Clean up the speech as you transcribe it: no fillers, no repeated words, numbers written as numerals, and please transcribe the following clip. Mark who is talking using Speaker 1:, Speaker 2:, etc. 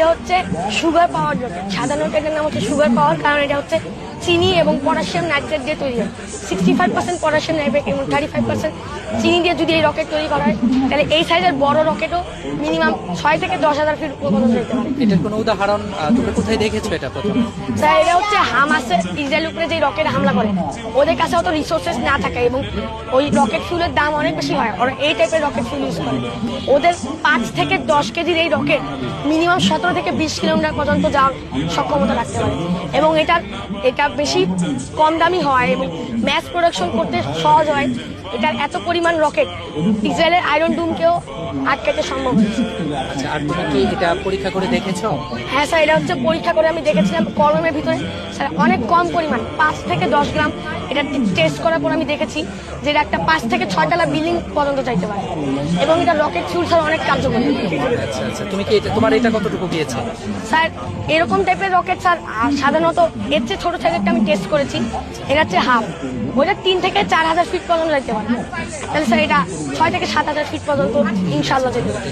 Speaker 1: এটা হচ্ছে সুগার পাওয়ার রকেট। সাধারণত এটার নাম হচ্ছে সুগার পাওয়ার, কারণ এটা হচ্ছে চিনি এবং পটাশিয়াম নাইট্রেট দিয়ে তৈরি হয়। 65% পটাশিয়াম নাইট্রেট এবং 35% চিনি দিয়ে যদি এই রকেট তৈরি করা হয়, তাহলে এই সাইজের বড় রকেটও মিনিমাম 6 থেকে 10,000 ফিট পর্যন্ত যেতে পারে।
Speaker 2: এটার কোনো উদাহরণ তুমি কোথায় দেখেছো এটা প্রথম?
Speaker 1: স্যার, এটা হচ্ছে হামাসের ইসরায়েল উপরে যে রকেট হামলা করে, ওদের কাছে অত রিসোর্সেস না থাকে এবং ওই রকেট ফুয়েলের দাম অনেক বেশি হয়, ওরা এই টাইপের রকেট ফুয়েল ইউজ করে। ওদের 5 থেকে 10 কেজির এই রকেট মিনিমাম 17 থেকে 20 কিলোমিটার পর্যন্ত যাওয়ার সক্ষমতা রাখতে পারে এবং এটা বেশি কম দামি হয় এবং ম্যাস প্রোডাকশন করতে সহজ হয়। এটার এত পরিমাণ রকেট ইসরায়েলের আয়রন ডোমকেও আটকাতে সম্ভব হয়েছে।
Speaker 2: আচ্ছা, আর তুমি কি এটা পরীক্ষা করে দেখেছো?
Speaker 1: হ্যাঁ স্যার, এটা হচ্ছে পরীক্ষা করে আমি দেখেছিলাম কলমের ভিতরে স্যার অনেক কম পরিমাণ 5 থেকে 10 গ্রাম। এটা টেস্ট করার পর আমি দেখেছি যে এটা একটা 5 থেকে 6 তলা বিল্ডিং পর্যন্ত চাইতে পারে এবং এটা রকেট ফিউল স্যার অনেক কার্যকরী।
Speaker 2: আচ্ছা আচ্ছা, তুমি কি তোমার এটা কতটুকু গিয়েছে?
Speaker 1: স্যার, এরকম টাইপের রকেট স্যার সাধারণত এর চেয়ে ছোট সাইজেরটা আমি টেস্ট করেছি, এটা হচ্ছে হাফ, ওইটা 3 থেকে 4,000 ফিট পর্যন্ত যেতে পারে। তাহলে স্যার এটা 6 থেকে 7,000 ফিট পর্যন্ত ইনশাল্লাহ যেতে পারে।